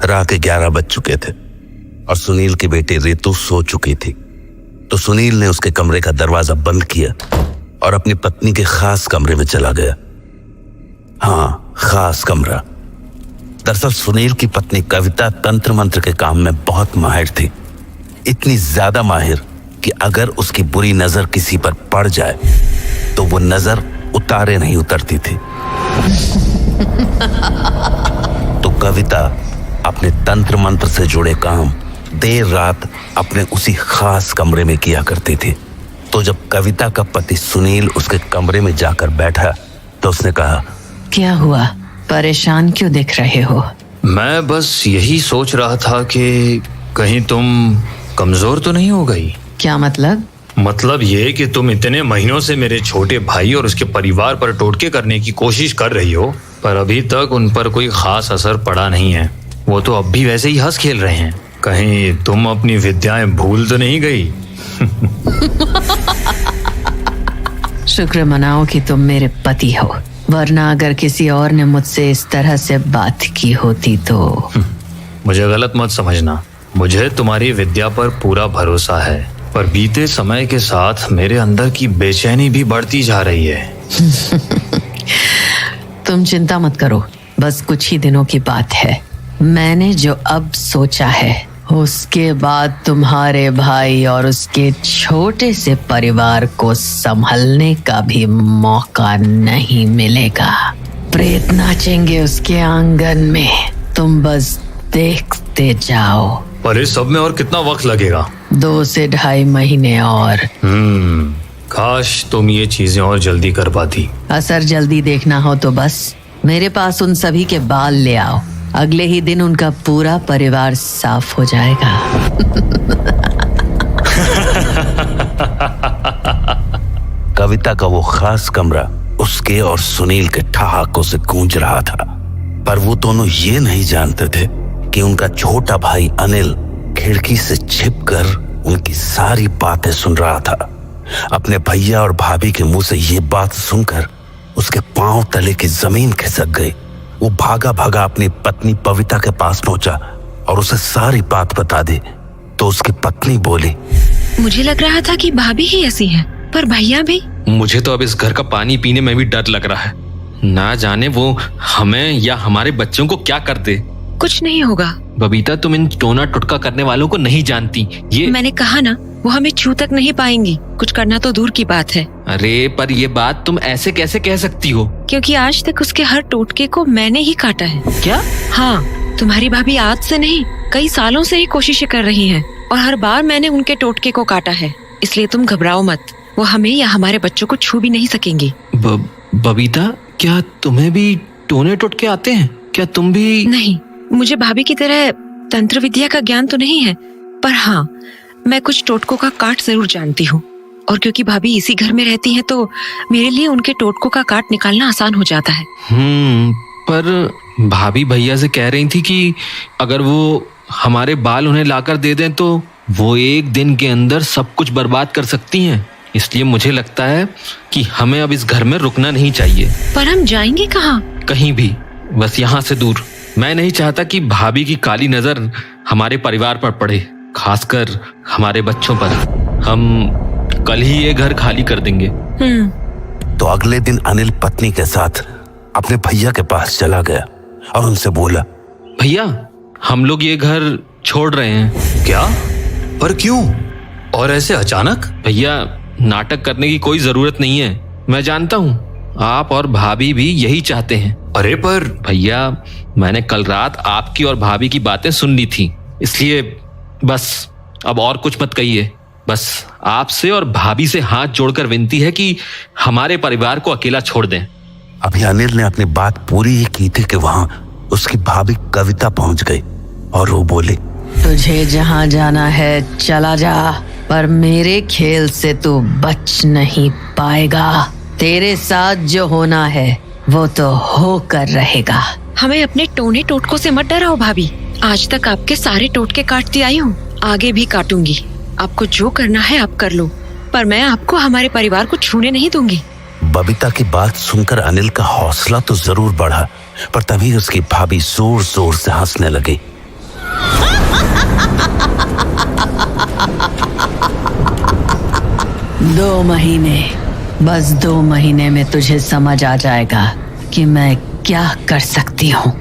ठुकरा के 11 बज चुके थे और सुनील की बेटी रितु सो चुकी थी। तो सुनील ने उसके कमरे का दरवाजा बंद किया और अपनी पत्नी के खास कमरे में चला गया। हाँ, खास कमरा। दरअसल सुनील की पत्नी कविता तंत्र मंत्र के काम में बहुत माहिर थी। इतनी ज्यादा माहिर कि अगर उसकी बुरी नजर किसी पर पड़ जाए तो वो नजर उतारे नहीं उतरती थी। तो कविता अपने तंत्र मंत्र से जुड़े काम देर रात अपने उसी खास कमरे में किया करती थी। तो जब कविता का पति सुनील उसके कमरे में जाकर बैठा तो उसने कहा, क्या हुआ, परेशान क्यों दिख रहे हो? मैं बस यही सोच रहा था कि कहीं तुम कमजोर तो नहीं हो गई। क्या मतलब? मतलब ये कि तुम इतने महीनों से मेरे छोटे भाई और उसके परिवार पर टोटके करने की कोशिश कर रही हो, पर अभी तक उन पर कोई खास असर पड़ा नहीं है। वो तो अब भी वैसे ही हंस खेल रहे हैं। कहीं तुम अपनी विद्याएं भूल तो नहीं गई? शुक्र मनाओ कि तुम मेरे पति हो, वरना अगर किसी और ने मुझसे इस तरह से बात की होती तो। मुझे गलत मत समझना, मुझे तुम्हारी विद्या पर पूरा भरोसा है, पर बीते समय के साथ मेरे अंदर की बेचैनी भी बढ़ती जा रही है। तुम चिंता मत करो, बस कुछ ही दिनों की बात है। मैंने जो अब सोचा है उसके बाद तुम्हारे भाई और उसके छोटे से परिवार को संभलने का भी मौका नहीं मिलेगा। प्रेत नाचेंगे उसके आंगन में, तुम बस देखते जाओ। पर इस सब में और कितना वक्त लगेगा? 2 से 2.5 महीने और। काश तुम ये चीजें और जल्दी कर पाती। असर जल्दी देखना हो तो बस मेरे पास उन सभी के बाल ले आओ, अगले ही दिन उनका पूरा परिवार साफ हो जाएगा। कविता का वो खास कमरा उसके और सुनील के ठहाकों से गूंज रहा था, पर वो दोनों ये नहीं जानते थे कि उनका छोटा भाई अनिल खिड़की से छिपकर उनकी सारी बातें सुन रहा था। अपने भैया और भाभी के मुंह से ये बात सुनकर उसके पांव तले की जमीन खिसक गई। वो भागा भागा अपनी पत्नी पविता के पास पहुंचा और उसे सारी बात बता दी। तो उसकी पत्नी बोली, मुझे लग रहा था कि भाभी ही ऐसी है, पर भैया भी। मुझे तो अब इस घर का पानी पीने में भी डर लग रहा है। ना जाने वो हमें या हमारे बच्चों को क्या कर दे। कुछ नहीं होगा। बबीता, तुम इन टोना टुटका करने वालों को नहीं जानती। ये मैंने कहा ना, वो हमें छू तक नहीं पाएंगी। कुछ करना तो दूर की बात है। अरे पर ये बात तुम ऐसे कैसे कह सकती हो? क्योंकि आज तक उसके हर टोटके को मैंने ही काटा है। क्या? हाँ, तुम्हारी भाभी आज से नहीं, कई सालों से ही कोशिशें कर रही हैं और हर बार मैंने उनके टोटके को काटा है। इसलिए तुम घबराओ मत, वो हमें या हमारे बच्चों को छू भी नहीं सकेंगी। बबीता, क्या तुम्हें भी टोने टोटके आते हैं? क्या तुम भी? नहीं, मुझे भाभी की तरह तंत्र विद्या का ज्ञान तो नहीं है, पर हाँ, मैं कुछ टोटकों का काट जरूर जानती हूँ। और क्योंकि भाभी इसी घर में रहती हैं, तो मेरे लिए उनके टोटकों का काट निकालना आसान हो जाता है। पर भाभी भैया से कह रही थी कि अगर वो हमारे बाल उन्हें लाकर दे दें तो वो 1 दिन के अंदर सब कुछ बर्बाद कर सकती हैं। इसलिए मुझे लगता है कि हमें अब इस घर में रुकना नहीं चाहिए। पर हम जाएंगे कहाँ? कहीं भी, बस यहाँ से दूर। मैं नहीं चाहता कि भाभी की काली नजर हमारे परिवार पर पड़े, खासकर हमारे बच्चों पर। हम कल ही ये घर खाली कर देंगे। तो अगले दिन अनिल पत्नी के साथ अपने भैया के पास चला गया और उनसे बोला, भैया, हम लोग ये घर छोड़ रहे हैं। क्या? पर क्यों? और ऐसे अचानक? भैया, नाटक करने की कोई जरूरत नहीं है। मैं जानता हूँ आप और भाभी भी यही चाहते हैं। अरे पर भैया, मैंने कल रात आपकी और भाभी की बातें सुन ली थी, इसलिए बस अब और कुछ मत कहिए। बस आपसे और भाभी से हाथ जोड़कर विनती है कि हमारे परिवार को अकेला छोड़ दें। अभी अनिल ने अपनी बात पूरी ही की थी कि वहां उसकी भाभी कविता पहुंच गई और वो बोली, तुझे जहां जाना है चला जा, पर मेरे खेल से तू बच नहीं पाएगा। तेरे साथ जो होना है वो तो होकर रहेगा। हमें अपने टोने टोटकों से मत डराओ भाभी। आज तक आपके सारे टोटके काटती आई हूँ, आगे भी काटूंगी। आपको जो करना है आप कर लो, पर मैं आपको हमारे परिवार को छूने नहीं दूंगी। बबीता की बात सुनकर अनिल का हौसला तो जरूर बढ़ा, पर तभी उसकी भाभी जोर जोर से हंसने लगी 2 महीने, बस 2 महीने में तुझे समझ आ जाएगा कि मैं क्या कर सकती हूँ।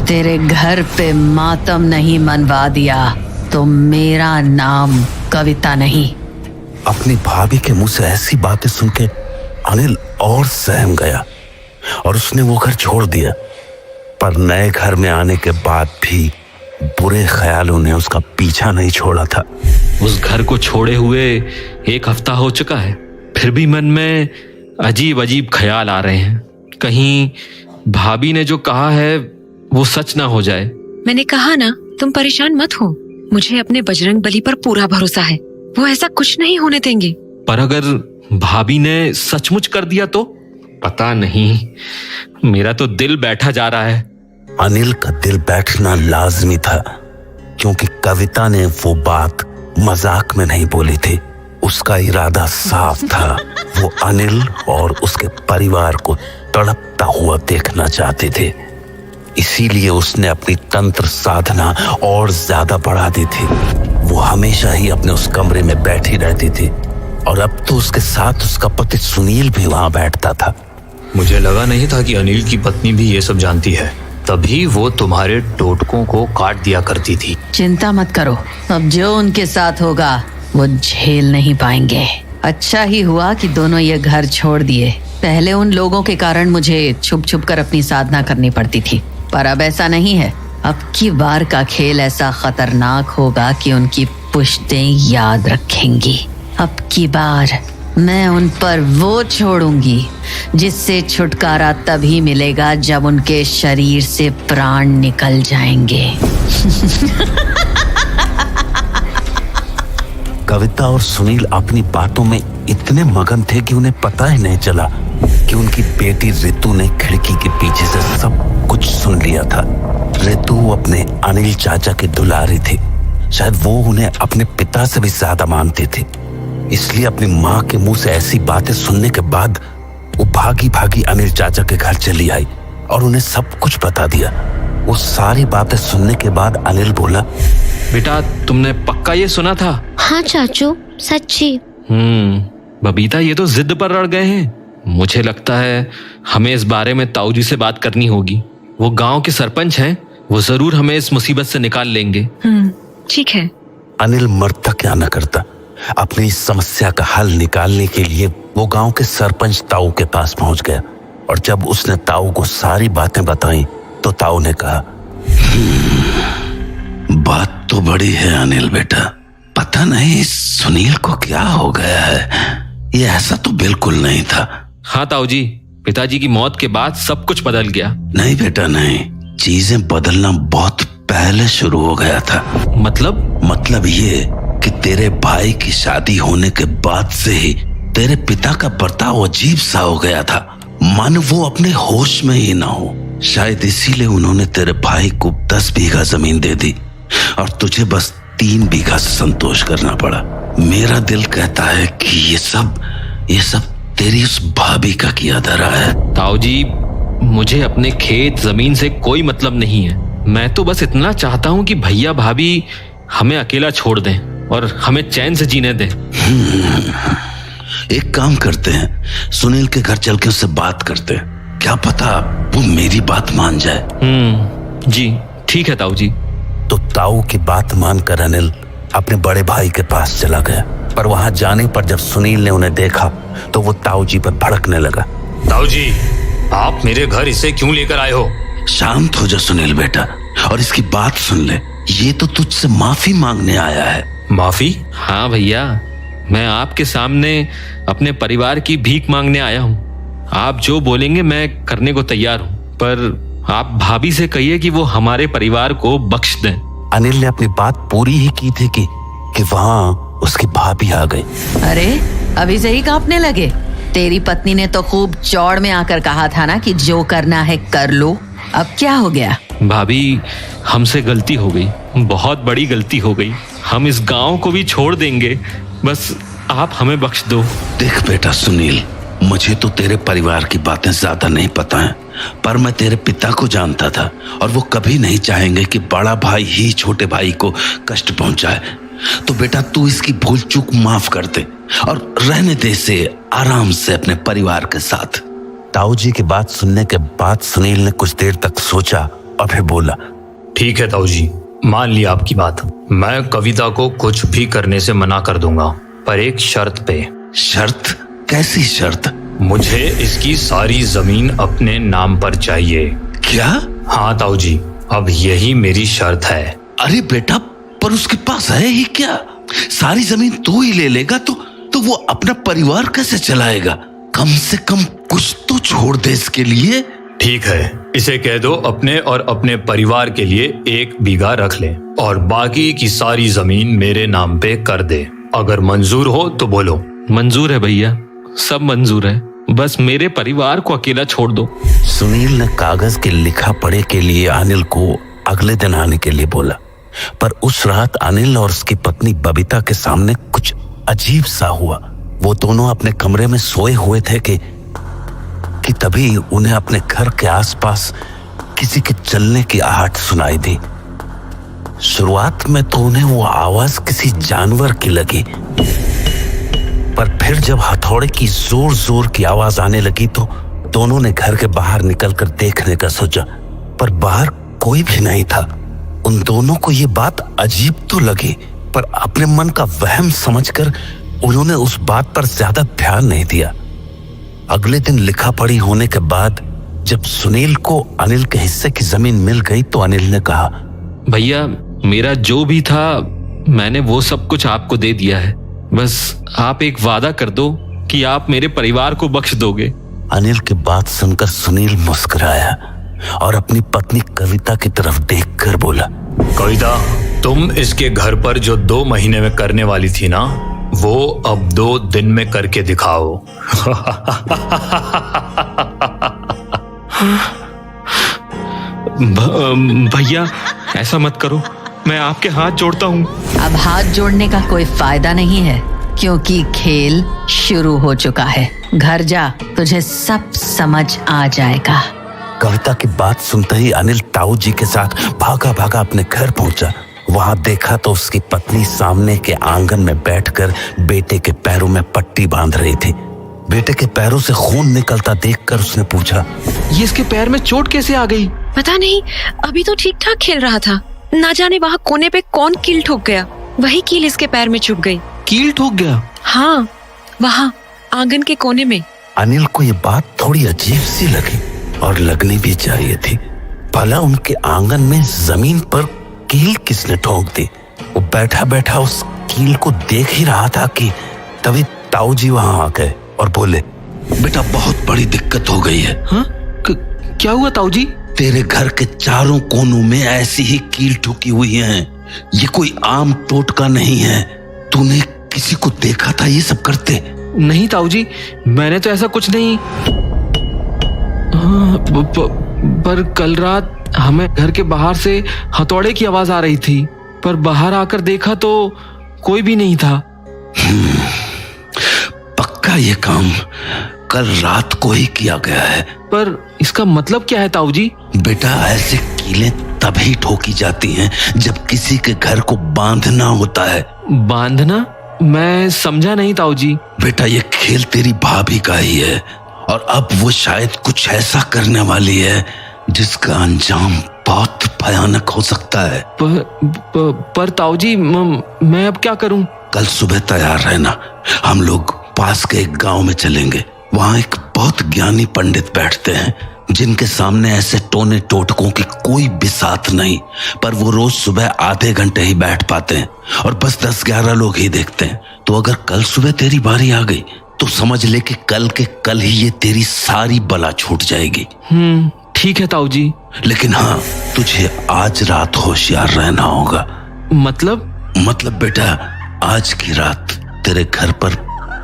तेरे घर पे मातम नहीं मनवा दिया तो मेरा नाम कविता नहीं। अपनी भाभी के मुंह से ऐसी बातें सुन के अनिल और सहम गया और उसने वो घर छोड़ दिया। पर नए घर में आने के बाद भी बुरे ख्यालों ने उसका पीछा नहीं छोड़ा था। उस घर को छोड़े हुए 1 हफ्ता हो चुका है, फिर भी मन में अजीब अजीब ख्याल आ रहे हैं। कहीं भाभी ने जो कहा है वो सच ना हो जाए। मैंने कहा ना, तुम परेशान मत हो, मुझे अपने बजरंग बली पर पूरा भरोसा है, वो ऐसा कुछ नहीं होने देंगे। पर अगर भाभी ने सचमुच कर दिया तो? पता नहीं, मेरा तो दिल बैठा जा रहा है। अनिल का दिल बैठना लाजमी था, क्योंकि कविता ने वो बात मजाक में नहीं बोली थी। उसका इरादा साफ था, वो अनिल और उसके परिवार को तड़पता हुआ देखना चाहते थे। इसीलिए उसने अपनी तंत्र साधना और ज्यादा बढ़ा दी थी। वो हमेशा ही अपने उस कमरे में बैठी रहती थी और अब तो उसके साथ उसका पति सुनील भी वहां बैठता था। मुझे लगा नहीं था कि अनिल की पत्नी भी ये सब जानती है, तभी वो तुम्हारे टोटकों को काट दिया करती थी। चिंता मत करो, अब जो उनके साथ होगा वो झेल नहीं पाएंगे। अच्छा ही हुआ कि दोनों ये घर छोड़ दिए। पहले उन लोगों के कारण मुझे छुप छुप कर अपनी साधना करनी पड़ती थी, पर अब ऐसा नहीं है। अब की बार का खेल ऐसा खतरनाक होगा कि उनकी पुश्तें याद रखेंगी। अब की बार मैं उन पर वो छोड़ूंगी जिससे छुटकारा तभी मिलेगा जब उनके शरीर से प्राण निकल जाएंगे। कविता और सुनील अपनी बातों में इतने मगन थे कि उन्हें पता ही नहीं चला कि उनकी बेटी रितु ने खिड़की के पीछे से सब कुछ सुन लिया था। रितु अपने अनिल चाचा की दुलारी थी। शायद वो उन्हें अपने पिता से भी ज्यादा मानती थी, इसलिए अपनी माँ के मुंह से ऐसी बातें सुनने के बाद वो भागी भागी अनिल चाचा के घर चली आई और उन्हें सब कुछ बता दिया। वो सारी बातें सुनने के बाद अनिल बोला, बेटा तुमने पक्का ये सुना था? हाँ चाचू, सच्ची। बबीता ये तो जिद पर अड़ गए हैं। मुझे लगता है हमें इस बारे में ताऊ जी से बात करनी होगी। वो गांव के सरपंच हैं, वो जरूर हमें इस मुसीबत से निकाल लेंगे। ठीक है। अनिल मरता क्या न करता, अपनी इस समस्या का हल निकालने के लिए वो गांव के सरपंच ताऊ के पास पहुंच गया और जब उसने ताऊ को सारी बातें बताई तो ताऊ ने कहा, बात तो बड़ी है अनिल बेटा, पता नहीं सुनील को क्या हो गया है। ये ऐसा तो बिल्कुल नहीं था। हाँ ताऊ जी, पिताजी की मौत के बाद सब कुछ बदल गया। नहीं बेटा नहीं, चीजें बदलना बहुत पहले शुरू हो गया था। मतलब ये कि तेरे भाई की शादी होने के बाद से ही तेरे पिता का बर्ताव अजीब सा हो गया था। मन वो अपने होश में ही ना हो। शायद इसीलिए उन्होंने तेरे भाई को 10 बीघा जमीन दे दी और तुझे बस 3 बीघा से संतोष करना पड़ा। मेरा दिल कहता है कि ये सब तेरी उस भाभी का किया धरा है। ताऊ जी, मुझे अपने खेत जमीन से कोई मतलब नहीं है। मैं तो बस इतना चाहता हूँ कि भैया भाभी हमें अकेला छोड़ दें और हमें चैन से जीने दें। एक काम करते हैं, सुनील के घर चल के उससे बात करते हैं, क्या पता वो मेरी बात मान जाए। जी ठीक है ताऊ जी। तो ताऊ की बात मानकर अनिल अपने बड़े भाई के पास चला गया, पर वहां जाने पर जब सुनील ने उन्हें देखा तो वो ताऊ जी पर भड़कने लगा। ताऊ जी, आप मेरे घर इसे क्यों लेकर आए हो? शांत हो जा सुनील बेटा और इसकी बात सुन ले। ये तो तुझसे माफी मांगने आया है। माफी? हाँ भैया, मैं आपके सामने अपने परिवार की भीख मांगने आया हूँ। आप जो बोलेंगे मैं करने को तैयार हूँ, पर आप भाभी से कहिए कि वो हमारे परिवार को बख्श दें। अनिल ने अपनी बात पूरी ही की थी कि वहां उसकी भाभी आ गई। अरे अभी से ही कांपने लगे। तेरी पत्नी ने तो खूब चौड़ में आकर कहा था ना कि जो करना है कर लो। अब क्या हो गया? भाभी, हमसे गलती हो गई, बहुत बड़ी गलती हो गई। हम इस गांव को भी छोड़ देंगे, बस आप हमें बख्श दो। देख बेटा सुनील, मुझे तो तेरे परिवार की बातें ज्यादा नहीं पता हैं, पर मैं तेरे पिता को जानता था और वो कभी नहीं चाहेंगे कि बड़ा भाई ही छोटे भाई को कष्ट पहुंचाए। तो बेटा तू इसकी भूल चूक माफ कर दे और रहने दे इसे आराम से अपने परिवार के साथ। ताऊ जी की बात सुनने के बाद सुनील ने कुछ देर तक सोचा और फिर बोला, ठीक है ताऊ जी, मान लिया आपकी बात। मैं कविता को कुछ भी करने से मना कर दूंगा, पर एक शर्त पे। शर्त? कैसी शर्त? मुझे इसकी सारी जमीन अपने नाम पर चाहिए। क्या? हाँ ताऊ जी, अब यही मेरी शर्त है। अरे बेटा, पर उसके पास है ही क्या? सारी जमीन तू ही ले लेगा तो वो अपना परिवार कैसे चलाएगा? कम से कम कुछ तो छोड़ दे इसके लिए। ठीक है, इसे कह दो अपने और अपने परिवार के लिए 1 बीघा रख ले और बाकी की सारी जमीन मेरे नाम पे कर दे। अगर मंजूर हो तो बोलो। मंजूर है भैया, सब मंजूर है, बस मेरे परिवार को अकेला छोड़ दो। सुनील ने कागज के लिखा पढ़े के लिए अनिल को अगले दिन आने के लिए बोला, पर उस रात अनिल और उसकी पत्नी बबीता के सामने कुछ अजीब सा हुआ। वो दोनों अपने कमरे में सोए हुए थे कि तभी उन्हें अपने घर के आसपास किसी के चलने की आहट सुनाई दी। शुरुआत में तो उन्हें वो आवाज किसी जानवर की लगी, पर फिर जब हथौड़े की जोर जोर की आवाज आने लगी तो दोनों ने घर के बाहर निकलकर देखने का सोचा, पर बाहर कोई भी नहीं था। उन दोनों को ये बात अजीब तो लगी, पर अपने मन का वहम समझकर उन्होंने उस बात पर ज्यादा ध्यान नहीं दिया। अगले दिन लिखा पढ़ी होने के बाद जब सुनील को अनिल के हिस्से की जमीन मिल गई तो अनिल ने कहा, भैया मेरा जो भी था मैंने वो सब कुछ आपको दे दिया है, बस आप एक वादा कर दो कि आप मेरे परिवार को बख्श दोगे। अनिल की बात सुनकर सुनील मुस्कुराया और अपनी पत्नी कविता की तरफ देखकर बोला, कविता, तुम इसके घर पर जो 2 महीने में करने वाली थी ना, वो अब 2 दिन में करके दिखाओ। भैया ऐसा मत करो, मैं आपके हाथ जोड़ता हूँ। अब हाथ जोड़ने का कोई फायदा नहीं है, क्योंकि खेल शुरू हो चुका है। घर जा, तुझे सब समझ आ जाएगा। कविता की बात सुनते ही अनिल ताऊ जी के साथ भागा भागा अपने घर पहुंचा। वहां देखा तो उसकी पत्नी सामने के आंगन में बैठकर बेटे के पैरों में पट्टी बांध रही थी। बेटे के पैरों से खून निकलता देखकर उसने पूछा, ये इसके पैर में चोट कैसे आ गई? पता नहीं, अभी तो ठीक ठाक खेल रहा था, ना जाने वहाँ कोने पे कौन कील ठोक गया, वही कील इसके पैर में चुभ गई। कील ठोक गया? हाँ, वहाँ आंगन के कोने में। अनिल को ये बात थोड़ी अजीब सी लगी और लगनी भी चाहिए थी। भला उनके आंगन में जमीन पर कील किसने ठोक दी? वो बैठा बैठा उस कील को देख ही रहा था कि तभी ताऊ जी वहां आ गए और बोले, बेटा बहुत बड़ी दिक्कत हो गई है। हाँ? क्या हुआ ताऊ जी? तेरे घर के चारों कोनों में ऐसी ही कील ठोकी हुई है। ये कोई आम टोटका नहीं है। तूने किसी को देखा था ये सब करते? नहीं ताऊ जी, मैंने तो ऐसा कुछ नहीं। पर कल रात हमें घर के बाहर से हथौड़े की आवाज आ रही थी, पर बाहर आकर देखा तो कोई भी नहीं था। पक्का ये काम कल रात को ही किया गया है। पर इसका मतलब क्या है ताऊ जी? बेटा ऐसे कीलें तभी ठोकी जाती हैं जब किसी के घर को बांधना होता है। बांधना? मैं समझा नहीं ताऊ जी। बेटा ये खेल तेरी भाभी का ही है और अब वो शायद कुछ ऐसा करने वाली है जिसका अंजाम बहुत भयानक हो सकता है। पर ताऊ जी मैं अब क्या करूं? कल सुबह तैयार रहना, हम लोग पास के एक गांव में चलेंगे। वहां एक बहुत ज्ञानी पंडित बैठते हैं जिनके सामने ऐसे टोने टोटकों की कोई बिसात नहीं, पर वो रोज सुबह आधे घंटे ही बैठ पाते हैं और बस 10-11 लोग ही देखते हैं। तो अगर कल सुबह तेरी बारी आ गई तो समझ ले कि कल के कल ही ये तेरी सारी बला छूट जाएगी। ठीक है ताऊ जी। लेकिन हाँ, तुझे आज रात होशियार रहना होगा। मतलब बेटा आज की रात तेरे घर पर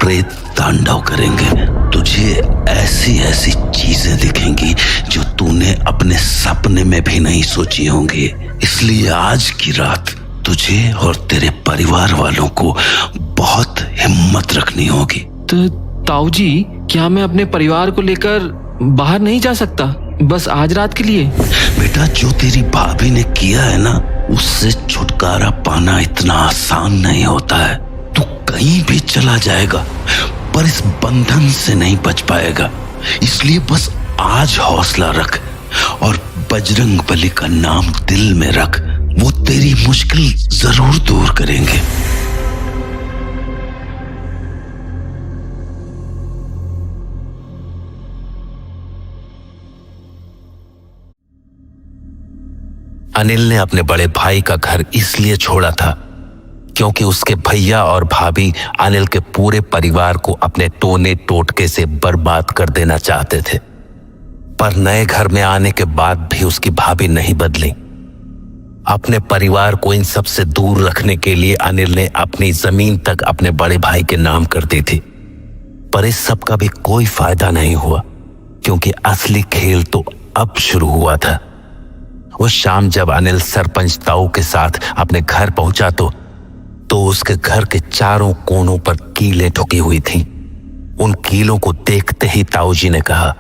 प्रेत तांडव करेंगे। तुझे ऐसी ऐसी चीजें दिखेंगी जो तूने अपने सपने में भी नहीं सोची होंगी। इसलिए आज की रात तुझे और तेरे परिवार वालों को बहुत हिम्मत रखनी होगी। तो ताऊ जी, क्या मैं अपने परिवार को लेकर बाहर नहीं जा सकता, बस आज रात के लिए? बेटा जो तेरी भाभी ने किया है ना, उससे छुटकारा पाना इतना आसान नहीं होता है। तू कहीं भी चला जाएगा पर इस बंधन से नहीं बच पाएगा। इसलिए बस आज हौसला रख और बजरंग बली का नाम दिल में रख। वो तेरी मुश्किल जरूर दूर करेंगे। अनिल ने अपने बड़े भाई का घर इसलिए छोड़ा था क्योंकि उसके भैया और भाभी अनिल के पूरे परिवार को अपने टोने टोटके से बर्बाद कर देना चाहते थे। पर नए घर में आने के बाद भी उसकी भाभी नहीं बदली। अपने परिवार को इन सब से दूर रखने के लिए अनिल ने अपनी जमीन तक अपने बड़े भाई के नाम कर दी थी। पर इस सब का भी कोई फायदा नहीं हुआ क्योंकि असली खेल तो अब शुरू हुआ था। उस शाम जब अनिल सरपंच ताऊ के साथ अपने घर पहुंचा तो उसके घर के चारों कोनों पर कीलें ठुकी हुई थीं। उन कीलों को देखते ही ताऊ जी ने कहा,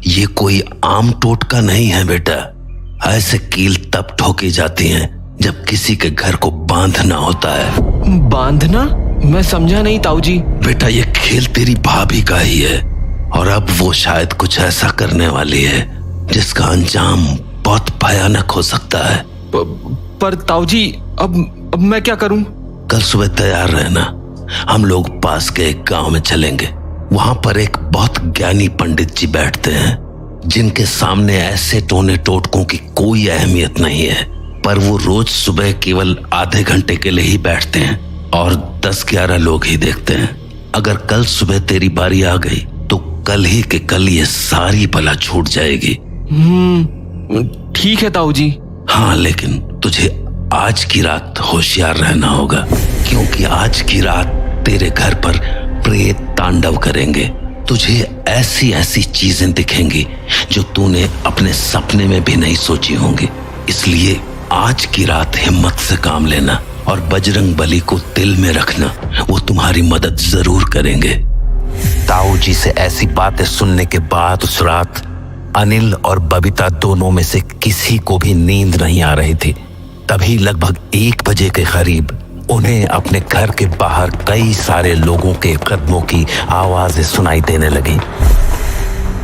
ये कोई आम टोटका नहीं है बेटा। ऐसे कील तब ठोकी जाती हैं जब किसी के घर को बांधना होता है। बांधना? मैं समझा नहीं ताऊ जी। बेटा ये खेल तेरी भाभी का ही है और अब वो शायद कुछ ऐसा करने वाली है जिसका अंजाम बहुत भयानक हो सकता है। पर ताऊ जी अब मैं क्या करूं? कल सुबह तैयार रहना। हम लोग पास के एक गांव में चलेंगे। वहां पर एक बहुत ज्ञानी पंडित जी बैठते हैं जिनके सामने ऐसे टोने टोटकों की कोई अहमियत नहीं है। पर वो रोज सुबह केवल आधे घंटे के लिए ही बैठते हैं और 10-11 लोग ही देखते हैं। अगर कल सुबह तेरी बारी आ गई तो कल ही के कल ये सारी बला छूट जाएगी। ठीक है ताऊ जी। हाँ, लेकिन तुझे आज की रात होशियार रहना होगा क्योंकि आज की रात तेरे घर पर प्रेत तांडव करेंगे। तुझे ऐसी ऐसी चीजें दिखेंगी जो तूने अपने सपने में भी नहीं सोची होंगी। इसलिए आज की रात हिम्मत से काम लेना और बजरंग बली को दिल में रखना। वो तुम्हारी मदद जरूर करेंगे। ताऊ जी से ऐसी बातें सुनने के बाद उस रात अनिल और बबीता दोनों में से किसी को भी नींद नहीं आ रही थी। तभी लगभग 1 बजे के करीब उन्हें अपने घर के बाहर कई सारे लोगों के कदमों की आवाजें सुनाई देने लगी।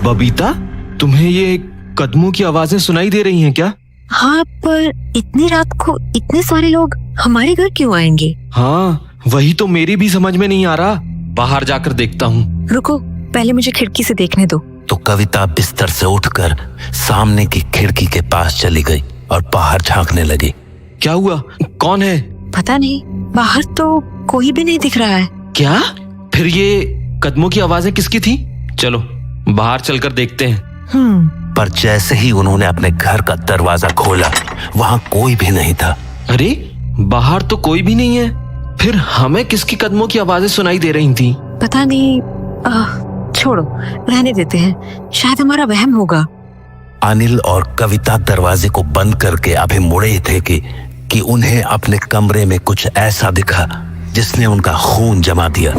बबीता, तुम्हें ये कदमों की आवाजें सुनाई दे रही हैं क्या? हाँ, पर इतनी रात को इतने सारे लोग हमारे घर क्यों आएंगे? हाँ, वही तो मेरी भी समझ में नहीं आ रहा। बाहर जाकर देखता हूँ। रुको, पहले मुझे खिड़की से देखने दो। तो कविता बिस्तर से उठकर सामने की खिड़की के पास चली गई और बाहर झांकने लगी। क्या हुआ? कौन है? पता नहीं, बाहर तो कोई भी नहीं दिख रहा है। क्या? फिर ये कदमों की आवाजें किसकी थी? चलो बाहर चलकर देखते हैं। पर जैसे ही उन्होंने अपने घर का दरवाजा खोला वहां कोई भी नहीं था। अरे, बाहर तो कोई भी नहीं है। फिर हमें किसकी कदमों की आवाजें सुनाई दे रही थी? पता नहीं, छोड़ो, रहने देते हैं, शायद हमारा वहम होगा। अनिल और कविता दरवाजे को बंद करके अभी मुड़े थे कि उन्हें अपने कमरे में कुछ ऐसा दिखा जिसने उनका खून जमा दिया।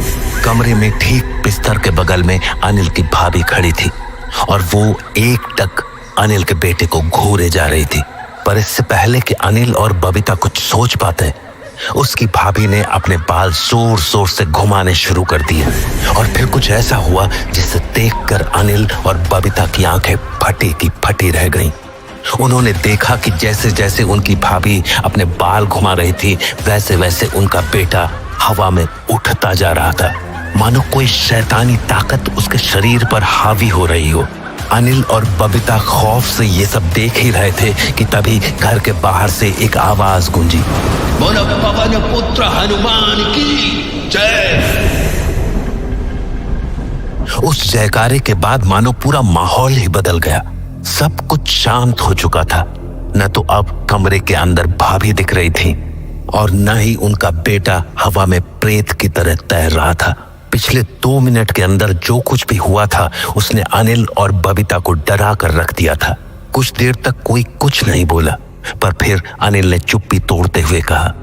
कमरे में ठीक बिस्तर के बगल में अनिल की भाभी खड़ी थी और वो एकटक अनिल के बेटे को घूरे जा रही थी। पर इससे पहले कि अनिल और बबीता कुछ सोच पाते, उसकी भाभी ने अपने बाल जोर जोर से घुमाने शुरू कर दिए और फिर कुछ ऐसा हुआ जिसे देखकर अनिल और बबीता की आंखें फटी की फटी रह गईं। उन्होंने देखा कि जैसे जैसे उनकी भाभी अपने बाल घुमा रही थी वैसे वैसे उनका बेटा हवा में उठता जा रहा था, मानो कोई शैतानी ताकत उसके शरीर पर हावी हो रही हो। अनिल और बबीता खौफ से ये सब देख ही रहे थे कि तभी घर के बाहर से एक आवाज गूंजी, बोलो पवन पुत्र हनुमान की जय। उस जयकारे के बाद मानो पूरा माहौल ही बदल गया। सब कुछ शांत हो चुका था। न तो अब कमरे के अंदर भाभी दिख रही थी और न ही उनका बेटा हवा में प्रेत की तरह तैर रहा था। पिछले 2 मिनट के अंदर जो कुछ भी हुआ था उसने अनिल और बबीता को डरा कर रख दिया था। कुछ देर तक कोई कुछ नहीं बोला, पर फिर अनिल ने चुप्पी तोड़ते हुए कहा,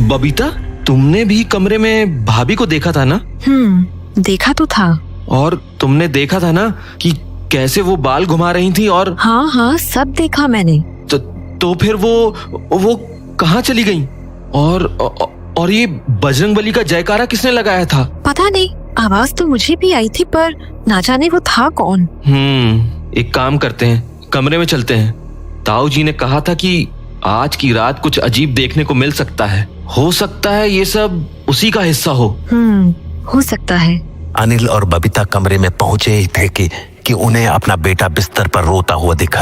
बबीता, तुमने भी कमरे में भाभी को देखा था ना? देखा तो था। और तुमने देखा था ना कि कैसे वो बाल घुमा रही थी? और हाँ, सब देखा मैंने। तो फिर वो कहाँ चली गई? और ये बजरंगबली का जयकारा किसने लगाया था? पता नहीं, आवाज तो मुझे भी आई थी, पर ना जाने वो था कौन। एक काम करते हैं, कमरे में चलते हैं। ताऊ जी ने कहा था कि आज की रात कुछ अजीब देखने को मिल सकता है। हो सकता है ये सब उसी का हिस्सा हो। हो सकता है। अनिल और बबीता कमरे में पहुंचे ही थे कि उन्हें अपना बेटा बिस्तर पर रोता हुआ दिखा।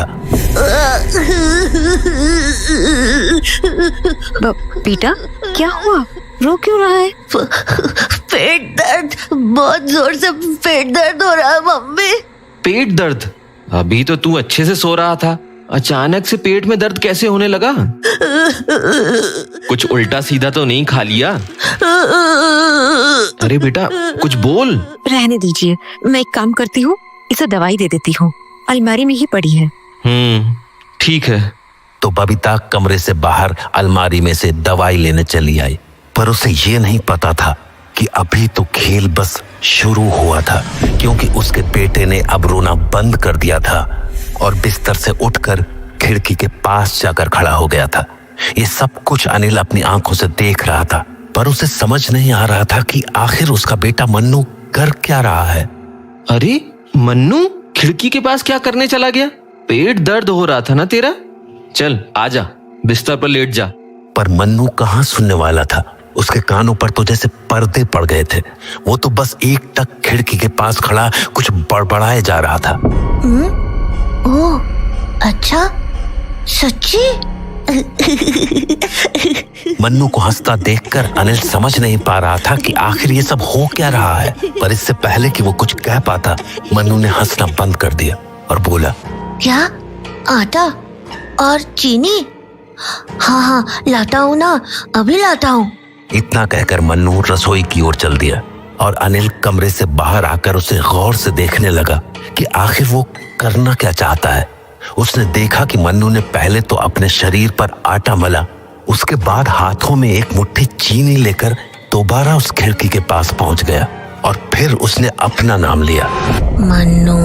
बेटा, क्या हुआ? रो क्यों रहा है? पेट दर्द, बहुत जोर से पेट दर्द हो रहा है मम्मी। पेट दर्द? अभी तो तू अच्छे से सो रहा था, अचानक से पेट में दर्द कैसे होने लगा? कुछ उल्टा सीधा तो नहीं खा लिया? अरे बेटा, कुछ बोल। रहने दीजिए, मैं एक काम करती हूँ, इसे दवाई दे देती हूँ, अलमारी में ही पड़ी है। ठीक है। तो बबीता कमरे से बाहर अलमारी में से दवाई लेने चली आई, पर उसे ये नहीं पता था कि अभी तो खेल बस शुरू हुआ था, क्योंकि उसके बेटे ने अब रोना बंद कर दिया था और बिस्तर से उठकर खिड़की के पास जाकर खड़ा हो गया था। ये सब कुछ अनिल अपनी आंखों से देख रहा था, पर उसे समझ नहीं आ रहा था कि आखिर उसका बेटा मन्नू कर क्या रहा है। अरे मन्नू खिड़की के पास क्या करने चला गया? पेट दर्द हो रहा था ना तेरा? चल आजा, बिस्तर पर लेट जा। पर मन्नू कहाँ सुनने वाला था। उसके कानों पर तो जैसे पर्दे पड़ गए थे। वो तो बस एक टक खिड़की के पास खड़ा कुछ बड़बड़ाए जा रहा था। ओह, अच्छा, सच्ची? मन्नू को हंसता देखकर अनिल समझ नहीं पा रहा था कि आखिर ये सब हो क्या रहा है। पर इससे पहले कि वो कुछ कह पाता, मन्नू ने हंसना बंद कर दिया और बोला, क्या? आटा और चीनी? हाँ, लाता हूँ ना, अभी लाता हूँ। इतना कहकर मन्नू रसोई की ओर चल दिया और अनिल कमरे से बाहर आकर उसे गौर से देखने लगा कि आखिर वो करना क्या चाहता है। उसने देखा कि मन्नू ने पहले तो अपने शरीर पर आटा मला, उसके बाद हाथों में एक मुट्ठी चीनी लेकर दोबारा उस खिड़की के पास पहुंच गया और फिर उसने अपना नाम लिया, मन्नू,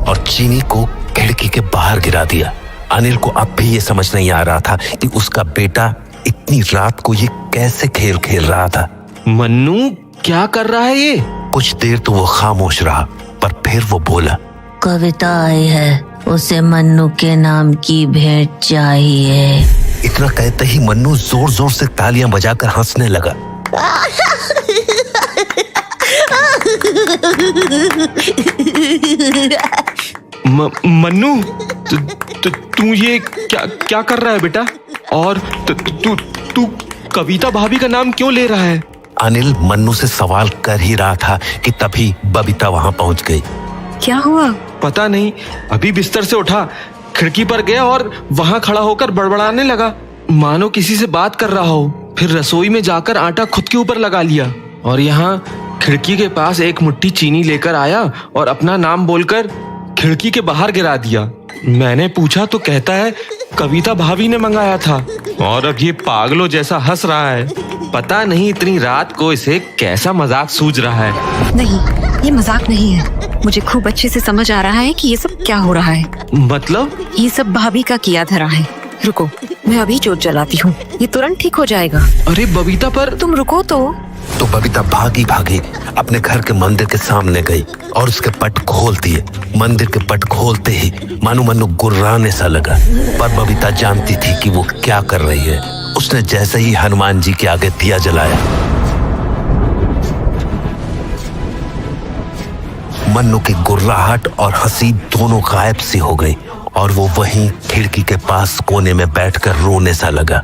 और चीनी को खिड़की के बाहर गिरा दिया। अनिल को अब भी ये समझ नहीं आ रहा था कि उसका बेटा इतनी रात को ये कैसे खेल खेल रहा था। मन्नू क्या कर रहा है ये? कुछ देर तो वो खामोश रहा, पर फिर वो बोला, कविता आई है, उसे मन्नू के नाम की भेंट चाहिए। इतना कहते ही मन्नू जोर जोर से तालियां बजाकर हंसने लगा। मन्नू, तू ये क्या कर रहा है बेटा? और तू कविता भाभी का नाम क्यों ले रहा है? अनिल मन्नू से सवाल कर ही रहा था कि तभी बबीता वहां पहुंच गई। क्या हुआ? पता नहीं, अभी बिस्तर से उठा, खिड़की पर गया और वहां खड़ा होकर बड़बड़ाने लगा, मानो किसी से बात कर रहा हो। फिर रसोई में जाकर आटा खुद के ऊपर लगा लिया और यहाँ खिड़की के पास एक मुट्ठी चीनी लेकर आया और अपना नाम बोलकर खिड़की के बाहर गिरा दिया। मैंने पूछा तो कहता है कविता भाभी ने मंगाया था, और अब ये पागलों जैसा हंस रहा है। पता नहीं इतनी रात को इसे कैसा मजाक सूझ रहा है। नहीं, ये मजाक नहीं है। मुझे खूब अच्छे से समझ आ रहा है कि ये सब क्या हो रहा है। मतलब? ये सब भाभी का किया धरा है। रुको, मैं अभी जोत जलाती हूँ, ये तुरंत ठीक हो जाएगा। अरे बबीता, पर तुम रुको तो बबीता भागी भागी अपने घर के मंदिर के सामने गई और उसके पट खोल दिए। मंदिर के पट खोलते ही मन्नू गुर्राने सा लगा, पर बबीता जानती थी कि वो क्या कर रही है। उसने जैसे ही हनुमान जी के आगे दिया जलाया, मन्नू की गुर्राहट और हंसी दोनों गायब सी हो गई और वो वहीं खिड़की के पास कोने में बैठकर रोने सा लगा।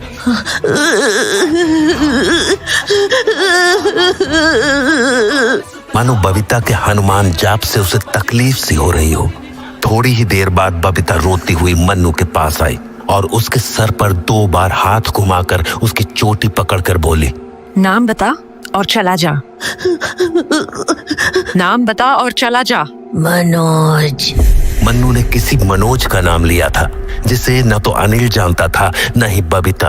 मानो बबीता के हनुमान जाप से उसे तकलीफ सी हो रही हो। थोड़ी ही देर बाद बबीता रोती हुई मन्नू के पास आई और उसके सर पर 2 बार हाथ घुमाकर उसकी चोटी पकड़कर बोली, नाम बता और चला जा। नाम बता और चला जा। मनोज। मन्नू ने किसी मनोज का नाम लिया था जिसे न तो अनिल जानता था न ही बबीता,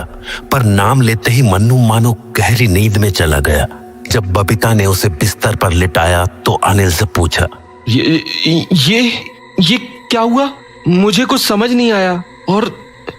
पर नाम लेते ही मन्नू मानो गहरी नींद में चला गया। जब बबीता ने उसे बिस्तर पर लिटाया तो अनिल से पूछा, ये क्या हुआ? मुझे कुछ समझ नहीं आया। और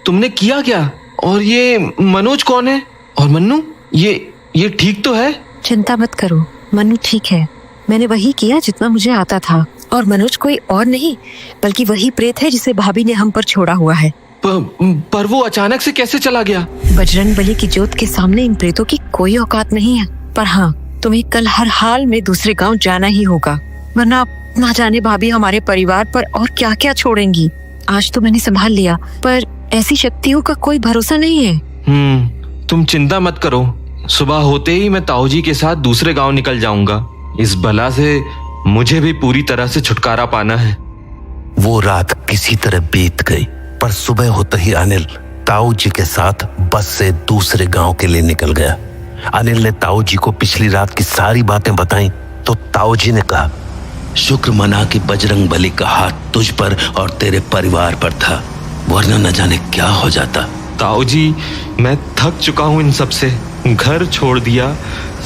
तुमने किया क्या? और ये मनोज कौन है? और मन्नू, ये ठीक तो है? चिंता मत करो, मनु ठीक है। मैंने वही किया जितना मुझे आता था। और मनोज कोई और नहीं बल्कि वही प्रेत है जिसे भाभी ने हम पर छोड़ा हुआ है। पर वो अचानक से कैसे चला गया? बजरंग बली की जोत के सामने इन प्रेतों की कोई औकात नहीं है। पर हाँ, तुम्हें कल हर हाल में दूसरे गांव जाना ही होगा, वरना ना जाने भाभी हमारे परिवार पर और क्या क्या छोड़ेंगी। आज तो मैंने संभाल लिया, पर ऐसी शक्तियों का कोई भरोसा नहीं है। तुम चिंता मत करो। सुबह होते ही मैं ताऊजी के साथ दूसरे गांव निकल जाऊंगा। इस बला से मुझे भी पूरी तरह से छुटकारा पाना है। वो रात किसी तरह बीत गई, पर सुबह होते ही अनिल ताऊ जी के साथ बस से दूसरे गांव के लिए निकल गया। अनिल ने ताऊ जी को पिछली रात की सारी बातें बताई तो ताऊ जी ने कहा, शुक्र मना कि बजरंग बली का हाथ तुझ पर और तेरे परिवार पर था, वरना न जाने क्या हो जाता। ताऊ जी, मैं थक चुका हूँ इन सब से। घर छोड़ दिया,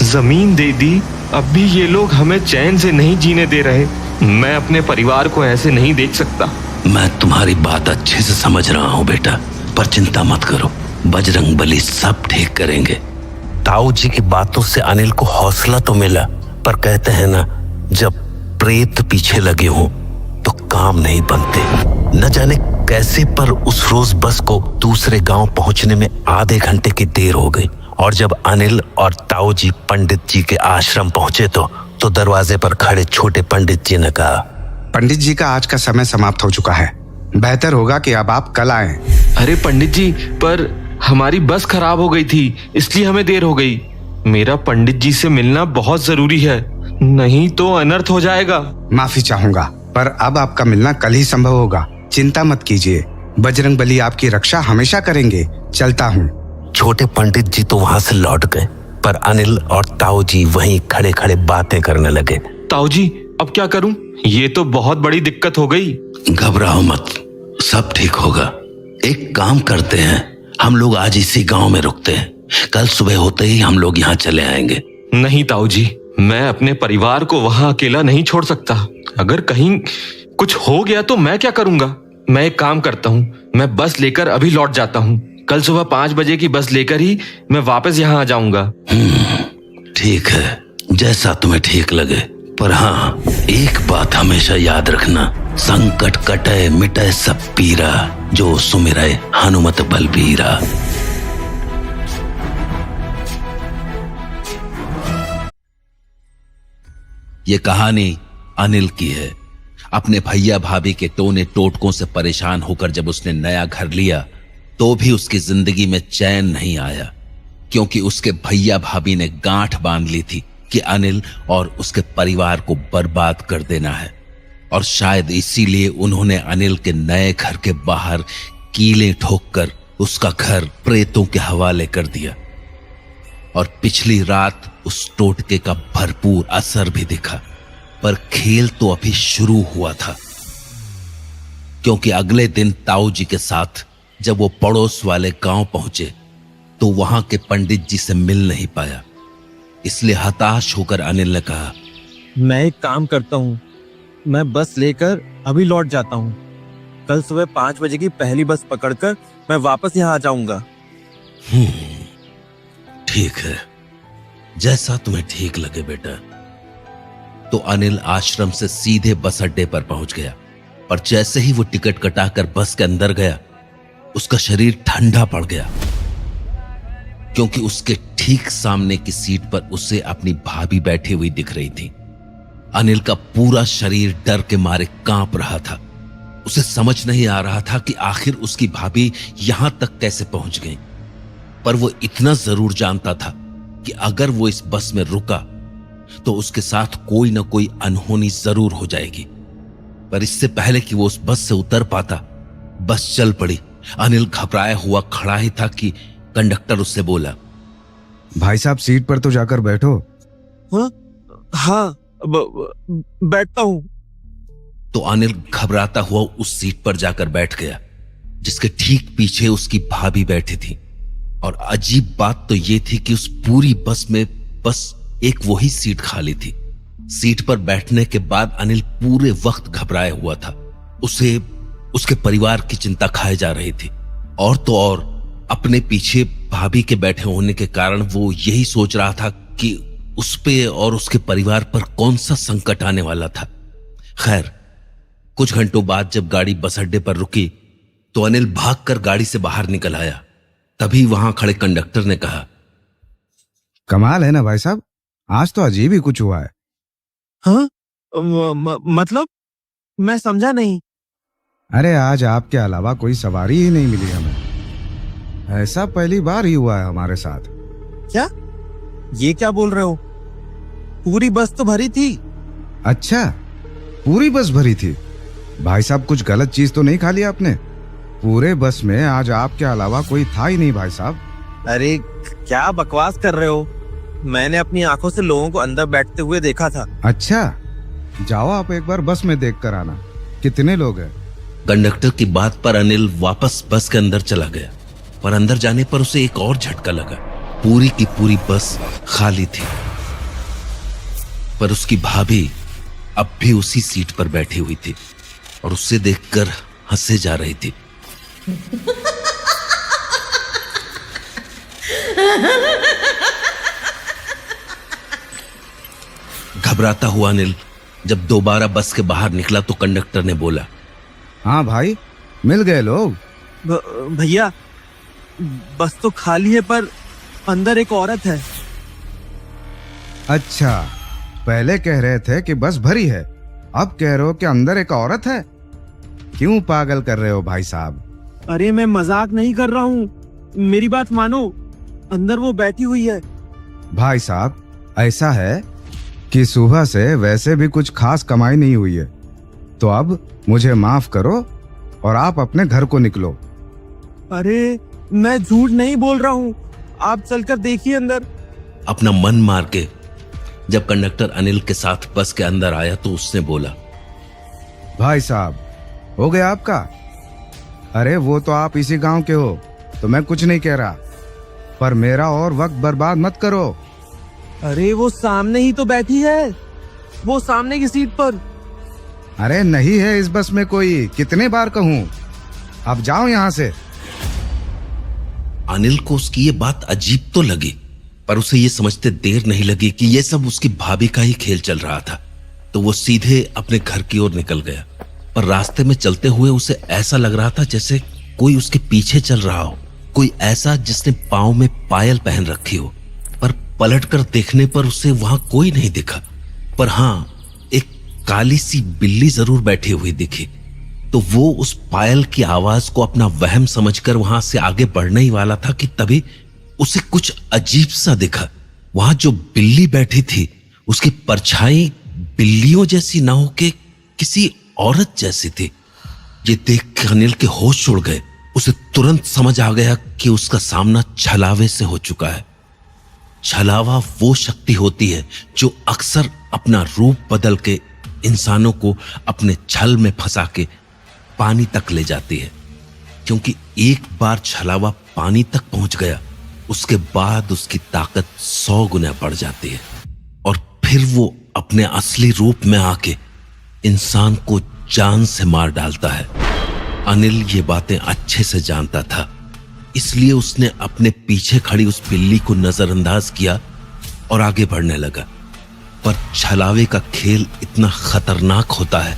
जमीन दे दी, अब भी ये लोग हमें चैन से नहीं जीने दे रहे। मैं अपने परिवार को ऐसे नहीं देख सकता। मैं तुम्हारी बात अच्छे से समझ रहा हूँ बेटा, पर चिंता मत करो, बजरंग बली सब ठीक करेंगे। ताऊ जी की बातों से अनिल को हौसला तो मिला, पर कहते हैं ना, जब प्रेत पीछे लगे हों तो काम नहीं बनते। न जाने कैसे पर उस रोज बस को दूसरे गांव पहुंचने में आधे घंटे की देर हो गई। और जब अनिल और ताऊ जी पंडित जी के आश्रम पहुंचे तो दरवाजे पर खड़े छोटे पंडित जी ने कहा, पंडित जी का आज का समय समाप्त हो चुका है, बेहतर होगा कि अब आप कल आएं। अरे पंडित जी, पर हमारी बस खराब हो गई थी, इसलिए हमें देर हो गई। मेरा पंडित जी से मिलना बहुत जरूरी है, नहीं तो अनर्थ हो जाएगा। माफी चाहूंगा, पर अब आपका मिलना कल ही संभव होगा। चिंता मत कीजिए, बजरंग बली आपकी रक्षा हमेशा करेंगे। चलता हूँ। छोटे पंडित जी तो वहां से लौट गए, पर अनिल और ताऊ जी वहीं खड़े खड़े बातें करने लगे। ताऊ जी, अब क्या करूं? ये तो बहुत बड़ी दिक्कत हो गई। घबराओ मत, सब ठीक होगा। एक काम करते हैं, हम लोग आज इसी गांव में रुकते हैं, कल सुबह होते ही हम लोग यहाँ चले आएंगे। नहीं ताऊ जी, मैं अपने परिवार को वहां अकेला नहीं छोड़ सकता। अगर कहीं कुछ हो गया तो मैं क्या करूंगा? मैं एक काम करता हूँ, मैं बस लेकर अभी लौट जाता हूँ। कल सुबह 5 बजे की बस लेकर ही मैं वापस यहाँ आ जाऊंगा। ठीक है, जैसा तुम्हें ठीक लगे। पर हाँ, एक बात हमेशा याद रखना, संकट कटे मिटे सब पीरा, जो सुमिरै हनुमत बलबीरा। ये कहानी अनिल की है। अपने भैया भाभी के टोने टोटकों से परेशान होकर जब उसने नया घर लिया तो भी उसकी जिंदगी में चैन नहीं आया, क्योंकि उसके भैया भाभी ने गांठ बांध ली थी कि अनिल और उसके परिवार को बर्बाद कर देना है। और शायद इसीलिए उन्होंने अनिल के नए घर के बाहर कीले ठोककर उसका घर प्रेतों के हवाले कर दिया। और पिछली रात उस टोटके का भरपूर असर भी दिखा, पर खेल तो अभी शुरू हुआ था। क्योंकि अगले दिन ताऊ जी के साथ जब वो पड़ोस वाले गांव पहुंचे तो वहां के पंडित जी से मिल नहीं पाया। इसलिए हताश होकर अनिल ने कहा, मैं एक काम करता हूँ, मैं बस लेकर अभी लौट जाता हूँ। कल सुबह 5 बजे की पहली बस पकड़कर मैं वापस यहाँ आ जाऊंगा। ठीक है, जैसा तुम्हें ठीक लगे बेटा। तो अनिल आश्रम से सीधे बस अड्डे पर पहुंच गया, और जैसे ही वो टिकट कटाकर बस के अंदर गया, उसका शरीर ठंडा पड़ गया, क्योंकि उसके ठीक सामने की सीट पर उसे अपनी भाभी बैठी हुई दिख रही थी। अनिल का पूरा शरीर डर के मारे कांप रहा था। उसे समझ नहीं आ रहा था कि आखिर उसकी भाभी यहां तक कैसे पहुंच गई। पर वो इतना जरूर जानता था कि अगर वो इस बस में रुका तो उसके साथ कोई ना कोई अनहोनी जरूर हो जाएगी। पर इससे पहले कि वो उस बस से उतर पाता, बस चल पड़ी। अनिल घबराया हुआ खड़ा ही था कि कंडक्टर उससे बोला, भाई साहब, सीट पर तो जाकर बैठो। हाँ, बैठता हूँ। तो अनिल घबराता हुआ उस सीट पर जाकर बैठ गया, जिसके ठीक पीछे उसकी भाभी बैठी थी। और अजीब बात तो यह थी कि उस पूरी बस में बस एक वही सीट खाली थी। सीट पर बैठने के बाद अनिल पूरे वक्त घबराया हुआ था। उसे उसके परिवार की चिंता खाए जा रही थी। और तो और अपने पीछे भाभी के बैठे होने के कारण वो यही सोच रहा था कि उस पे और उसके परिवार पर कौन सा संकट आने वाला था। खैर, कुछ घंटों बाद जब गाड़ी बस अड्डे पर रुकी तो अनिल भागकर गाड़ी से बाहर निकल आया। तभी वहां खड़े कंडक्टर ने कहा, कमाल है ना भाई साहब, आज तो अजीब ही कुछ हुआ है। हाँ? मतलब मैं समझा नहीं। अरे आज आपके अलावा कोई सवारी ही नहीं मिली हमें। ऐसा पहली बार ही हुआ है हमारे साथ। क्या? ये क्या बोल रहे हो? पूरी बस तो भरी थी। अच्छा, पूरी बस भरी थी? भाई साहब कुछ गलत चीज तो नहीं खा लिया आपने? पूरे बस में आज आपके अलावा कोई था ही नहीं भाई साहब। अरे क्या बकवास कर रहे हो? मैंने अपनी आंखों से लोगों को अंदर बैठते हुए देखा था। अच्छा, जाओ आप एक बार बस में देख कर आना, कितने लोग हैं। कंडक्टर की बात पर अनिल वापस बस के अंदर चला गया, पर अंदर जाने पर उसे एक और झटका लगा। पूरी की पूरी बस खाली थी, पर उसकी भाभी अब भी उसी सीट पर बैठी हुई थी और उसे देखकर हंसे जा रही थी। घबराता हुआ अनिल जब दोबारा बस के बाहर निकला तो कंडक्टर ने बोला, हाँ भाई, मिल गए लोग। भैया, बस तो खाली है पर अंदर एक औरत है। अच्छा, पहले कह रहे थे कि बस भरी है, अब कह रहे हो कि अंदर एक औरत है। क्यों पागल कर रहे हो भाई साहब? अरे मैं मजाक नहीं कर रहा हूँ, मेरी बात मानो, अंदर वो बैठी हुई है। भाई साहब, ऐसा है कि सुबह से वैसे भी कुछ खास कमाई नहीं हुई है, तो अब मुझे माफ करो और आप अपने घर को निकलो। अरे मैं झूठ नहीं बोल रहा हूँ, आप चलकर देखिए अंदर। अपना मन मार के जब कंडक्टर अनिल के साथ बस के अंदर आया तो उसने बोला, भाई साहब, हो गया आपका? अरे वो तो आप इसी गांव के हो, तो मैं कुछ नहीं कह रहा, पर मेरा और वक्त बर्बाद मत करो। अरे वो सामने ही तो बैठी है, वो सामने की सीट पर। अरे नहीं है इस बस में कोई, कितने बार कहूं, अब जाओ यहां से। अनिल को उसकी ये बात अजीब तो लगी, पर उसे ये समझते देर नहीं लगी कि ये सब उसकी भाभी का ही खेल चल रहा था। तो वो सीधे अपने घर की ओर निकल गया, पर रास्ते में चलते हुए उसे ऐसा लग रहा था जैसे कोई उसके पीछे चल रहा हो, कोई ऐसा जिसने पांव में पायल पहन रखी हो। पर पलटकर देखने पर उसे वहां कोई नहीं दिखा, पर हाँ, एक काली सी बिल्ली जरूर बैठी हुई दिखी। तो वो उस पायल की आवाज को अपना वहम समझकर वहां से आगे बढ़ने ही वाला था कि तभी उसे कुछ अजीब सा दिखा। वहां जो बिल्ली बैठी थी उसकी परछाई बिल्लियों जैसी ना होके किसी औरत जैसी थी। ये देख के अनिल के होश उड़ गए। उसे तुरंत समझ आ गया कि उसका सामना छलावे से हो चुका है। छलावा वो शक्ति होती है जो अक्सर अपना रूप बदल के इंसानों को अपने छल में फंसा के पानी तक ले जाती है, क्योंकि एक बार छलावा पानी तक पहुंच गया, उसके बाद उसकी ताकत 100 गुना बढ़ जाती है और फिर वो अपने असली रूप में आके इंसान को जान से मार डालता है। अनिल ये बातें अच्छे से जानता था, इसलिए उसने अपने पीछे खड़ी उस बिल्ली को नजरअंदाज किया और आगे बढ़ने लगा। पर छलावे का खेल इतना खतरनाक होता है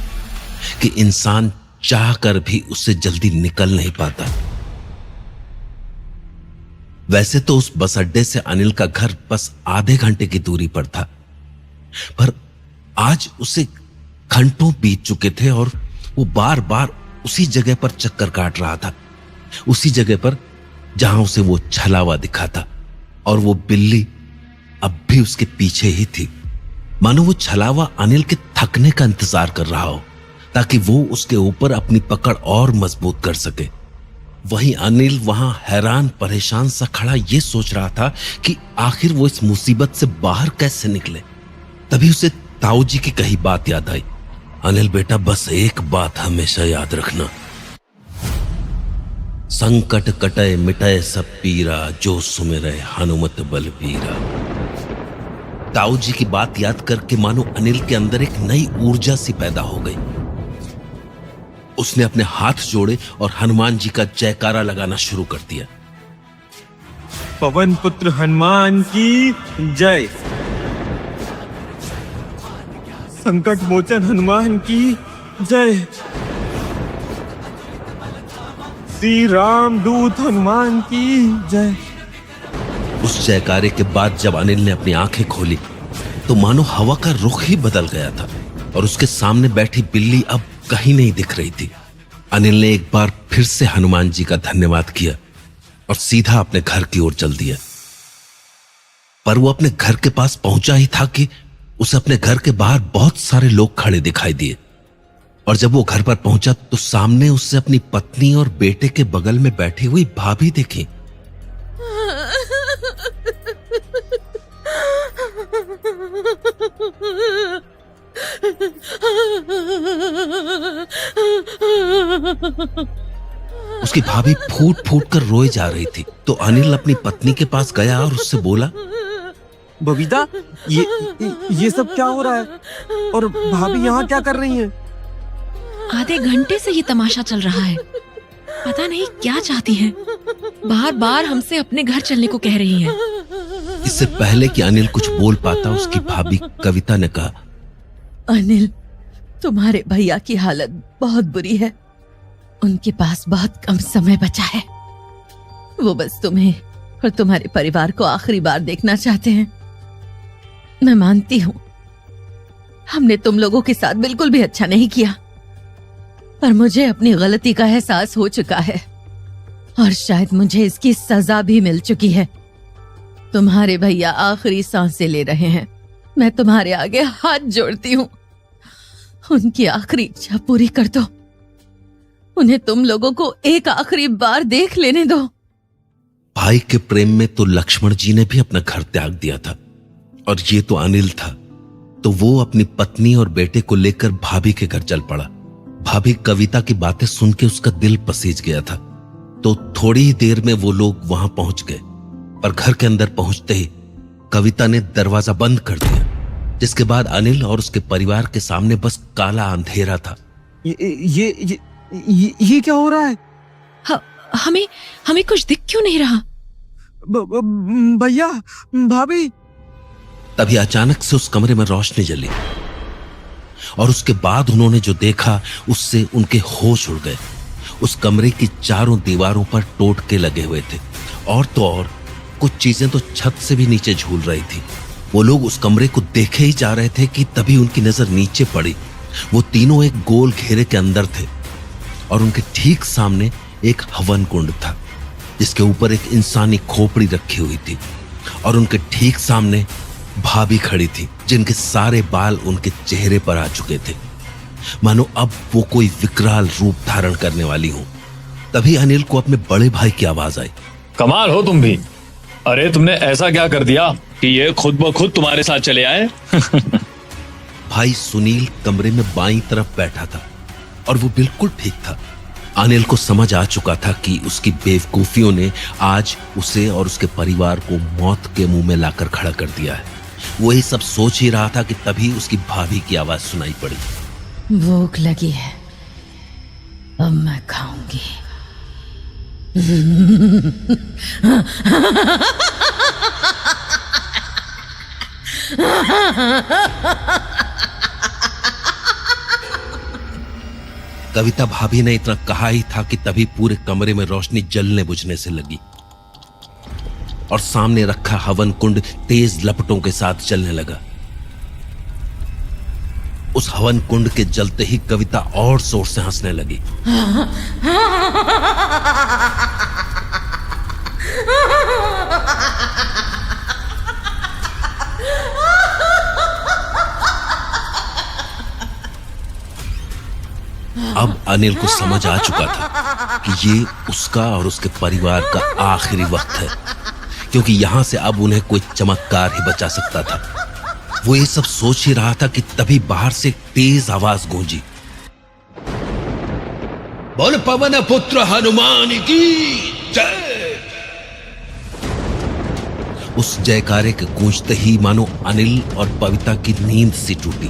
कि इंसान चाह कर भी उससे जल्दी निकल नहीं पाता। वैसे तो उस बस अड्डे से अनिल का घर बस आधे घंटे की दूरी पर था, पर आज उसे घंटों बीत चुके थे और वो बार बार उसी जगह पर चक्कर काट रहा था, उसी जगह पर जहां उसे वो छलावा दिखा था। और वो बिल्ली अब भी उसके पीछे ही थी, मानो वो छलावा अनिल के थकने का इंतजार कर रहा हो ताकि वो उसके ऊपर अपनी पकड़ और मजबूत कर सके। वहीं अनिल वहां हैरान परेशान सा खड़ा ये सोच रहा था कि आखिर वो इस मुसीबत से बाहर कैसे निकले। तभी उसे ताऊ जी की कही बात याद आई, अनिल बेटा, बस एक बात हमेशा याद रखना, संकट कटे मिटाए सब पीरा, जो सुमिरै हनुमत बलबीरा। ताऊ जी की बात याद करके मानो अनिल के अंदर एक नई ऊर्जा सी पैदा हो गई। उसने अपने हाथ जोड़े और हनुमान जी का जयकारा लगाना शुरू कर दिया। पवन पुत्र हनुमान की जय। संकट मोचन हनुमान की जय। श्री राम दूत हनुमान की जय। उस जयकारे के बाद जब अनिल ने अपनी आंखें खोली तो मानो हवा का रुख ही बदल गया था और उसके सामने बैठी बिल्ली अब कहीं नहीं दिख रही थी। अनिल ने एक बार फिर से हनुमान जी का धन्यवाद किया और सीधा अपने घर की ओर चल दिया। पर वो अपने घर के पास पहुंचा ही था कि उसे अपने घर के बाहर बहुत सारे लोग खड़े दिखाई दिए और जब वो घर पर पहुंचा तो सामने उससे अपनी पत्नी और बेटे के बगल में बैठी हुई भाभी देखी। उसकी भाभी फूट फूट कर रोए जा रही थी तो अनिल अपनी पत्नी के पास गया और उससे बोला, बबीता, ये सब क्या हो रहा है और भाभी यहाँ क्या कर रही हैं? आधे घंटे से ये तमाशा चल रहा है। पता नहीं क्या चाहती हैं। बार बार हमसे अपने घर चलने को कह रही हैं। इससे पहले कि अनिल कुछ बोल पाता उसकी भाभी कविता ने कहा, अनिल, तुम्हारे भैया की हालत बहुत बुरी है। उनके पास बहुत कम समय बचा है। वो बस तुम्हें और तुम्हारे परिवार को आखिरी बार देखना चाहते हैं। मैं मानती हूँ हमने तुम लोगों के साथ बिल्कुल भी अच्छा नहीं किया, पर मुझे अपनी गलती का एहसास हो चुका है और शायद मुझे इसकी सजा भी मिल चुकी है। तुम्हारे भैया आखिरी सांसें ले रहे हैं। मैं तुम्हारे आगे हाथ जोड़ती हूँ, उनकी आखिरी इच्छा पूरी कर दो। उन्हें तुम लोगों को एक आखिरी बार देख लेने दो। भाई के प्रेम में तो लक्ष्मण जी ने भी अपना घर त्याग दिया था और ये तो अनिल था, तो वो अपनी पत्नी और बेटे को लेकर भाभी के घर चल पड़ा। भाभी कविता की बातें सुन के उसका दिल पसीज गया था, तो थोड़ी ही देर में वो लोग वहां पहुंच गए। पर घर के अंदर पहुंचते ही कविता ने दरवाजा बंद कर दिया, जिसके बाद अनिल और उसके परिवार के सामने बस काला अंधेरा था। ये क्या हो रहा है? हमें कुछ दिख क्यों नहीं रहा? भैया, भाभी। तभी अचानक से उस कमरे में रोशनी जली और उसके बाद उन्होंने जो देखा उससे उनके होश उड़ गए। उस कमरे की चारों दीवारों पर टोटके लगे हुए थे और तो और कुछ चीजें तो छत से भी नीचे झूल रही थी। वो लोग उस कमरे को देखे ही जा रहे थे कि तभी उनकी नजर नीचे पड़ी। वो तीनों एक गोल घेरे के अंदर थे और उनके ठीक सामने एक हवन कुंड था, जिसके ऊपर एक इंसानी खोपड़ी रखी हुई थी और उनके ठीक सामने भाभी खड़ी थी, जिनके सारे बाल उनके चेहरे पर आ चुके थे, मानो अब वो कोई विकराल रूप धारण करने वाली हो। तभी अनिल को अपने बड़े भाई की आवाज आई, कमाल हो तुम भी। अरे तुमने ऐसा क्या कर दिया कि ये खुद ब खुद तुम्हारे साथ चले आए? भाई सुनील कमरे में बाईं तरफ बैठा था और वो बिल्कुल ठीक था। अनिल को समझ आ चुका था कि उसकी बेवकूफियों ने आज उसे और उसके परिवार को मौत के मुंह में लाकर खड़ा कर दिया है। वो ये सब सोच ही रहा था कि तभी उसकी भाभी की आवाज सुनाई पड़ी, भूख लगी है, अब मैं खाऊंगी। कविता भाभी ने इतना कहा ही था कि तभी पूरे कमरे में रोशनी जलने बुझने से लगी और सामने रखा हवन कुंड तेज लपटों के साथ चलने लगा। उस हवन कुंड के जलते ही कविता और जोर से हंसने लगी। अब अनिल को समझ आ चुका था कि ये उसका और उसके परिवार का आखिरी वक्त है, क्योंकि यहां से अब उन्हें कोई चमत्कार ही बचा सकता था। वो ये सब सोच ही रहा था कि तभी बाहर से एक तेज आवाज गूंजी, बोल पवन पुत्र हनुमान की जय। उस जयकारे के गूंजते ही मानो अनिल और पविता की नींद सी टूटी।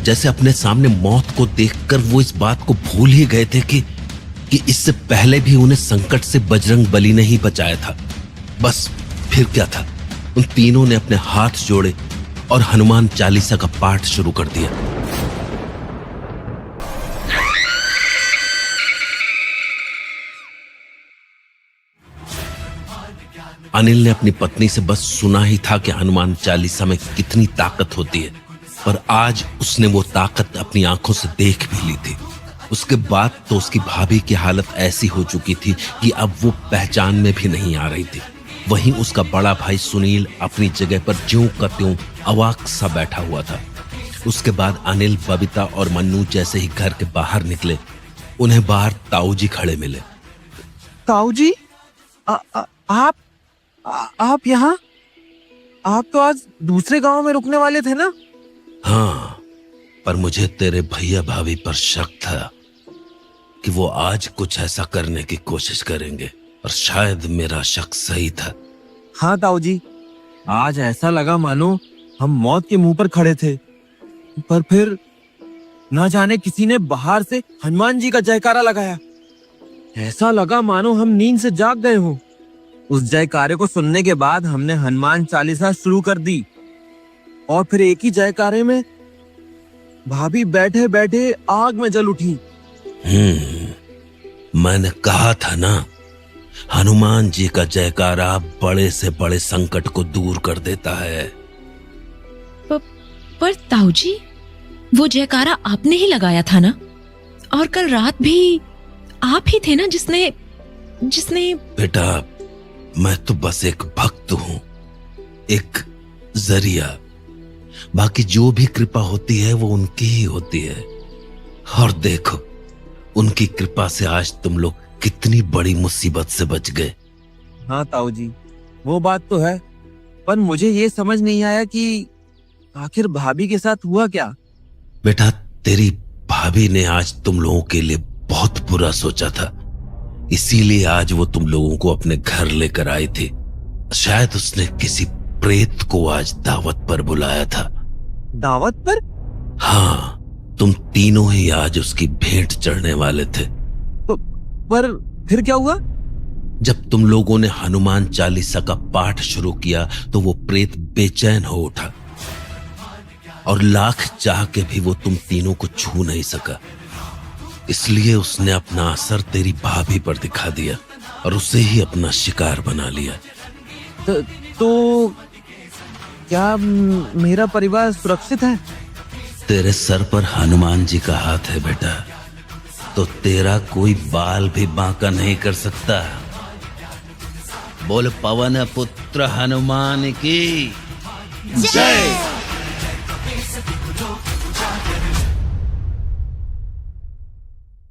जैसे अपने सामने मौत को देखकर वो इस बात को भूल ही गए थे कि इससे पहले भी उन्हें संकट से बजरंग बली ने ही बचाया था। बस फिर क्या था, उन तीनों ने अपने हाथ जोड़े और हनुमान चालीसा का पाठ शुरू कर दिया। अनिल ने अपनी पत्नी से बस सुना ही था कि हनुमान चालीसा में कितनी ताकत होती है, पर आज उसने वो ताकत अपनी आंखों से देख भी ली थी। उसके बाद तो उसकी भाभी की हालत ऐसी हो चुकी थी कि अब वो पहचान में भी नहीं आ रही थी। वहीं उसका बड़ा भाई सुनील अपनी जगह पर ज्यों का त्यों अवाक सा बैठा हुआ था। उसके बाद अनिल, बबीता और मन्नू जैसे ही घर के बाहर निकले, उन्हें बाहर ताऊ जी खड़े मिले। ताऊ जी, आप यहाँ? आप तो आज दूसरे गांव में रुकने वाले थे ना? हाँ, पर मुझे तेरे भैया भाभी पर शक था कि वो आज कुछ ऐसा करने की कोशिश करेंगे, और शायद मेरा शक सही था। हाँ ताऊ जी, आज ऐसा लगा मानो हम मौत के मुंह पर खड़े थे, पर फिर ना जाने किसी ने बाहर से हनुमान जी का जयकारा लगाया। ऐसा लगा मानो हम नींद से जाग गए हों। उस जयकारे को सुनने के बाद हमने हनुमान चालीसा शुरू कर दी, और फिर एक ही जयकारे में भाभी बैठे बैठे आग में जल उठी। मैंने कहा था ना, हनुमान जी का जयकारा बड़े से बड़े संकट को दूर कर देता है। पर ताऊ जी, वो जयकारा आपने ही लगाया था ना? और कल रात भी आप ही थे ना जिसने बेटा, मैं तो बस एक भक्त हूं, एक जरिया। बाकी जो भी कृपा होती है वो उनकी ही होती है। और देखो, उनकी कृपा से आज तुम लोग कितनी बड़ी मुसीबत से बच गए। हाँ ताऊ जी, वो बात तो है, पर मुझे ये समझ नहीं आया कि आखिर भाभी के साथ हुआ क्या। बेटा, तेरी भाभी ने आज तुम लोगों के लिए बहुत बुरा सोचा था, इसीलिए आज वो तुम लोगों को अपने घर लेकर आई थी। शायद उसने किसी प्रेत को आज दावत पर बुलाया था। दावत पर? हाँ, तुम तीनों ही आज उसकी भेंट चढ़ने वाले थे। पर फिर क्या हुआ? जब तुम लोगों ने हनुमान चालीसा का पाठ शुरू किया तो वो प्रेत बेचैन हो उठा, और लाख चाह के भी वो तुम तीनों को छू नहीं सका। इसलिए उसने अपना असर तेरी भाभी पर दिखा दिया और उसे ही अपना शिकार बना लिया। तो क्या मेरा परिवार सुरक्षित है? तेरे सर पर हनुमान जी का हाथ है बेटा, तो तेरा कोई बाल भी बांका नहीं कर सकता। बोल पवन पुत्र हनुमान की जय।